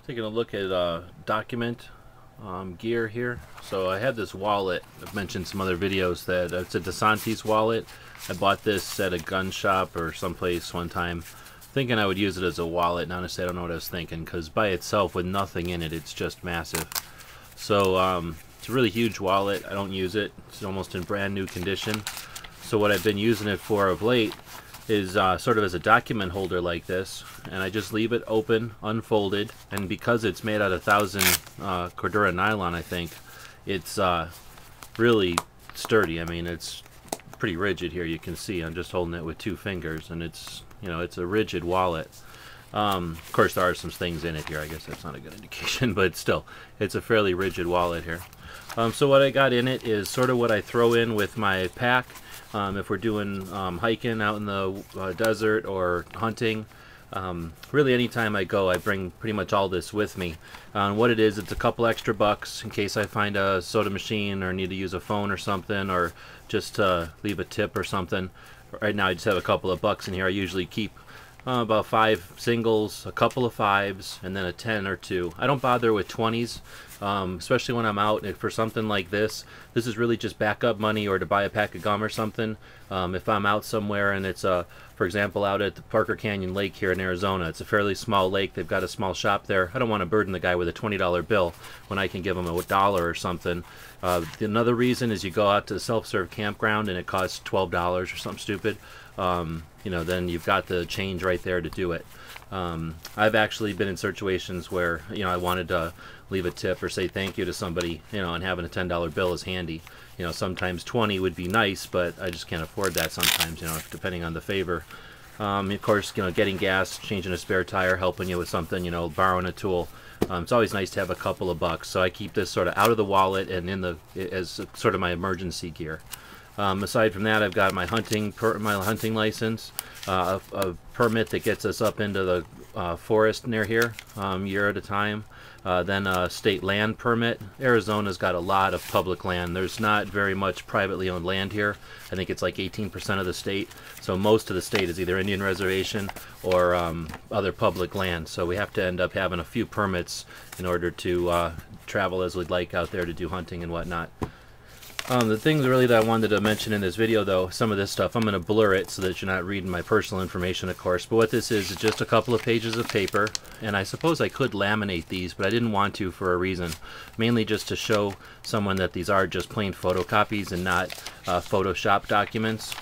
Taking a look at document gear here. So I had this wallet. I've mentioned some other videos that it's a DeSantis wallet. I bought this at a gun shop or someplace one time, thinking I would use it as a wallet. And honestly, I don't know what I was thinking, because by itself, with nothing in it, it's just massive. So it's a really huge wallet. I don't use it. It's almost in brand new condition. So what I've been using it for of late is sort of as a document holder like this, and I just leave it open, unfolded, and because it's made out of 1000 Cordura nylon, I think, it's really sturdy. I mean, it's pretty rigid here. You can see I'm just holding it with 2 fingers, and it's, you know, it's a rigid wallet. Of course, there are some things in it here. I guess that's not a good indication, but still, it's a fairly rigid wallet here. So what I got in it is sort of what I throw in with my pack. If we're doing hiking out in the desert or hunting, really anytime I go, I bring pretty much all this with me. What it is, it's a couple extra bucks in case I find a soda machine or need to use a phone or something, or just leave a tip or something. Right now I just have a couple of bucks in here. I usually keep about 5 singles, a couple of 5s, and then a 10 or 2. I don't bother with 20s, especially when I'm out. For something like this, this is really just backup money, or to buy a pack of gum or something. If I'm out somewhere and it's, for example, out at the Parker Canyon Lake here in Arizona, it's a fairly small lake. They've got a small shop there. I don't want to burden the guy with a $20 bill when I can give him a dollar or something. Another reason is you go out to a self-serve campground and it costs $12 or something stupid. You know, then you've got the change right there to do it. I've actually been in situations where, you know, I wanted to leave a tip or say thank you to somebody, you know, and having a $10 bill is handy. You know, sometimes 20 would be nice, but I just can't afford that sometimes, you know, depending on the favor. Of course, you know, getting gas, changing a spare tire, helping you with something, you know, borrowing a tool. It's always nice to have a couple of bucks. So I keep this sort of out of the wallet and in the, as sort of my emergency gear. Aside from that, I've got my hunting license, a permit that gets us up into the forest near here, year at a time. Then a state land permit. Arizona's got a lot of public land. There's not very much privately owned land here. I think it's like 18% of the state. So most of the state is either Indian reservation or other public land. So we have to end up having a few permits in order to travel as we'd like out there to do hunting and whatnot. The things really that I wanted to mention in this video, though, some of this stuff, I'm going to blur it so that you're not reading my personal information, of course, but what this is just a couple of pages of paper, and I suppose I could laminate these, but I didn't want to for a reason, mainly just to show someone that these are just plain photocopies and not Photoshop documents.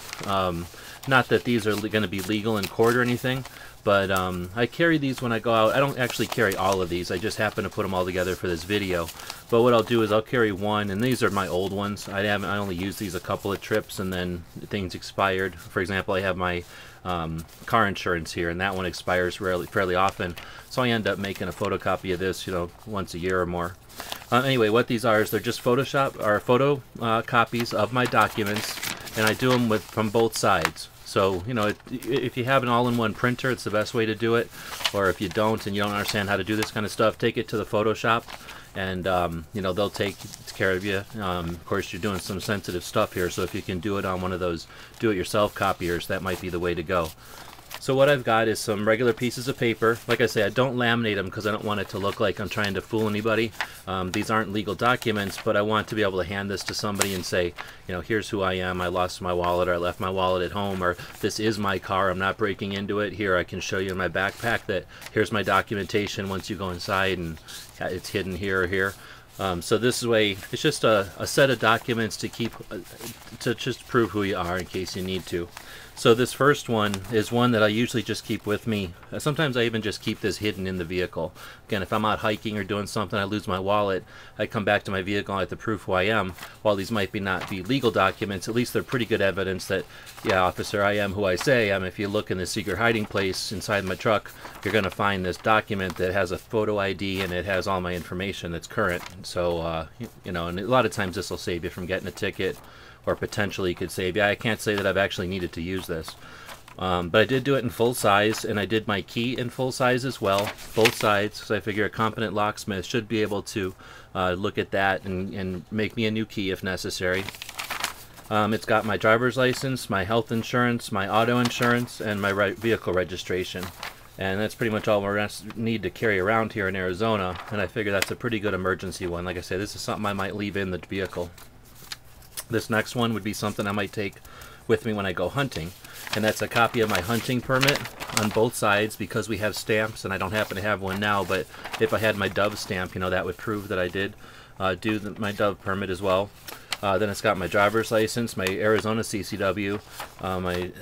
Not that these are going to be legal in court or anything, but I carry these when I go out. I don't actually carry all of these. I just happen to put them all together for this video. But what I'll do is I'll carry one, and these are my old ones. I only used these a couple of trips, and then things expired. For example, I have my car insurance here, and that one expires fairly often. So I end up making a photocopy of this, you know, once a year or more. Anyway, what these are is they're just photo copies of my documents, and I do them from both sides. So, you know, if you have an all-in-one printer, it's the best way to do it. Or if you don't and you don't understand how to do this kind of stuff, take it to the Photoshop, and you know, they'll take care of you. Of course, you're doing some sensitive stuff here, so if you can do it on one of those do-it-yourself copiers, that might be the way to go. So what I've got is some regular pieces of paper. Like I say, I don't laminate them because I don't want it to look like I'm trying to fool anybody. These aren't legal documents, but I want to be able to hand this to somebody and say, you know, here's who I am. I lost my wallet, or I left my wallet at home, or this is my car. I'm not breaking into it. Here, I can show you in my backpack that here's my documentation once you go inside, and it's hidden here or here. So this way, it's just a set of documents to keep, to just prove who you are in case you need to. So this first one is one that I usually just keep with me. Sometimes I even just keep this hidden in the vehicle. Again, if I'm out hiking or doing something, I lose my wallet, I come back to my vehicle, I have to prove who I am. While these might not be legal documents, at least they're pretty good evidence that, yeah, officer, I am who I say I am. If you look in the secret hiding place inside my truck, you're going to find this document that has a photo ID and it has all my information that's current. So, you know, and a lot of times this will save you from getting a ticket, or potentially could save you. I can't say that I've actually needed to use this. But I did do it in full size, and I did my key in full size as well, both sides, so I figure a competent locksmith should be able to look at that and make me a new key if necessary. It's got my driver's license, my health insurance, my auto insurance, and my vehicle registration. And that's pretty much all we're going to need to carry around here in Arizona, and I figure that's a pretty good emergency one. Like I said, this is something I might leave in the vehicle. This next one would be something I might take with me when I go hunting, and that's a copy of my hunting permit on both sides, because we have stamps, and I don't happen to have one now, but if I had my Dove stamp, you know, that would prove that I did do my Dove permit as well. Then it's got my driver's license, my Arizona CCW, my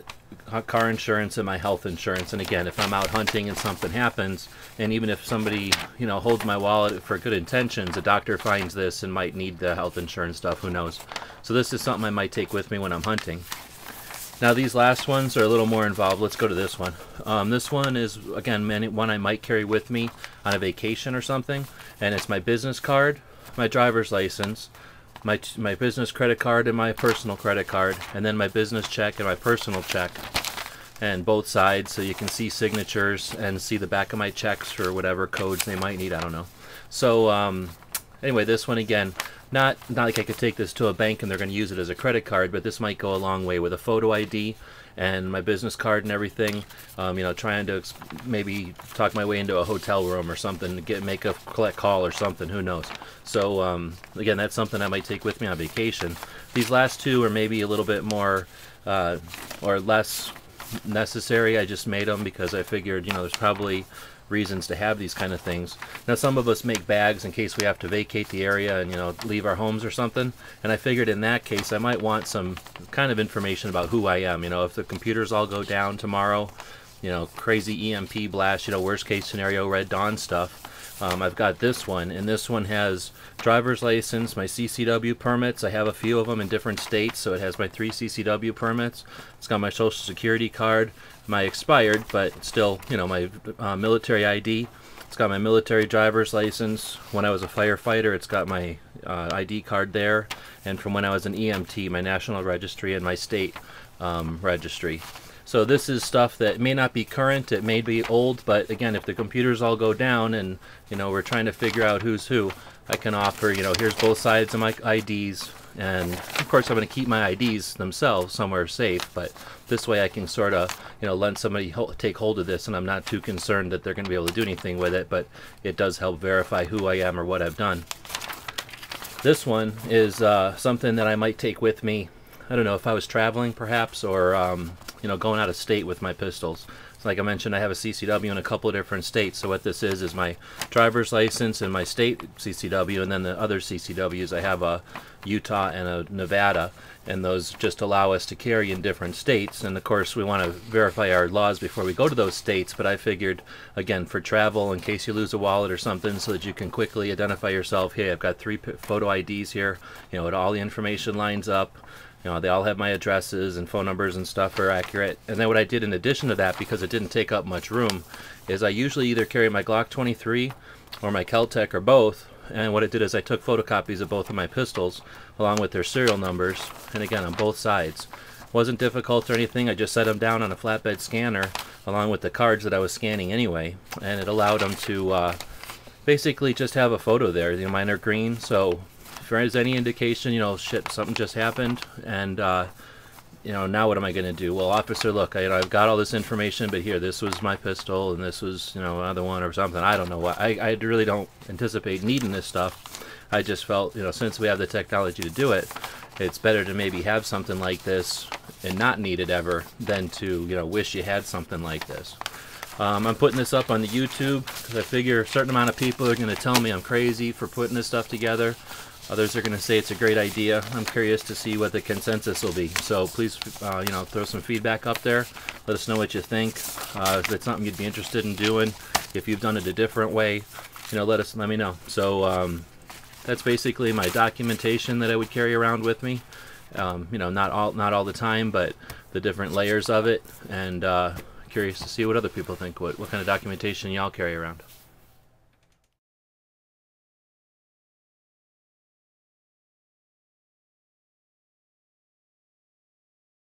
car insurance, and my health insurance. And again, if I'm out hunting and something happens, and even if somebody, you know, holds my wallet for good intentions, a doctor finds this and might need the health insurance stuff, who knows. So this is something I might take with me when I'm hunting. Now these last ones are a little more involved. Let's go to this one. This one is, again, one I might carry with me on a vacation or something, and it's my business card, my driver's license, my business credit card and my personal credit card, and then my business check and my personal check, and both sides, so you can see signatures and see the back of my checks for whatever codes they might need. I don't know. So anyway, this one, again, not like I could take this to a bank and they're going to use it as a credit card, but this might go a long way with a photo ID and my business card and everything. You know, trying to maybe talk my way into a hotel room or something, make a collect call or something, who knows. So again, that's something I might take with me on vacation. These last two are maybe a little bit more or less necessary. I just made them because I figured, you know, there's probably reasons to have these kind of things. Now some of us make bags in case we have to vacate the area and, you know, leave our homes or something, and I figured in that case I might want some kind of information about who I am. You know, if the computers all go down tomorrow, you know, crazy EMP blast, you know, worst case scenario, Red Dawn stuff. I've got this one, and this one has driver's license, my CCW permits. I have a few of them in different states, so it has my 3 CCW permits. It's got my social security card, my expired, but still, you know, my military ID. It's got my military driver's license. When I was a firefighter, it's got my ID card there. And from when I was an EMT, my national registry and my state registry. So this is stuff that may not be current, it may be old, but again, if the computers all go down and, you know, we're trying to figure out who's who, I can offer, you know, here's both sides of my IDs, and of course I'm going to keep my IDs themselves somewhere safe, but this way I can sort of, you know, let somebody take hold of this, and I'm not too concerned that they're going to be able to do anything with it, but it does help verify who I am or what I've done. This one is something that I might take with me, I don't know, if I was traveling perhaps, or you know, going out of state with my pistols. So like I mentioned, I have a CCW in a couple of different states. So what this is my driver's license and my state CCW, and then the other CCWs, I have a Utah and a Nevada, and those just allow us to carry in different states. And of course we want to verify our laws before we go to those states, but I figured, again, for travel, in case you lose a wallet or something, so that you can quickly identify yourself. Hey, I've got 3 photo IDs here, you know, all the information lines up. You know, they all have my addresses and phone numbers and stuff are accurate. And then what I did in addition to that, because it didn't take up much room, is I usually either carry my Glock 23 or my Kel-Tec or both. And what I did is I took photocopies of both of my pistols along with their serial numbers, and again on both sides. Wasn't difficult or anything. I just set them down on a flatbed scanner along with the cards that I was scanning anyway, and it allowed them to basically just have a photo there. You know, mine are green, so if there is any indication, you know, shit, something just happened, and you know, now what am I going to do? Well, officer, look, you know, I've got all this information, but here, this was my pistol, and this was, you know, another one or something. I don't know what. I really don't anticipate needing this stuff. I just felt, you know, since we have the technology to do it, it's better to maybe have something like this and not need it ever than to, you know, wish you had something like this. I'm putting this up on the YouTube because I figure a certain amount of people are going to tell me I'm crazy for putting this stuff together. Others are going to say it's a great idea. I'm curious to see what the consensus will be. So please, you know, throw some feedback up there. Let us know what you think. If it's something you'd be interested in doing, if you've done it a different way, you know, let me know. So that's basically my documentation that I would carry around with me. You know, not all the time, but the different layers of it. And curious to see what other people think. What kind of documentation y'all carry around.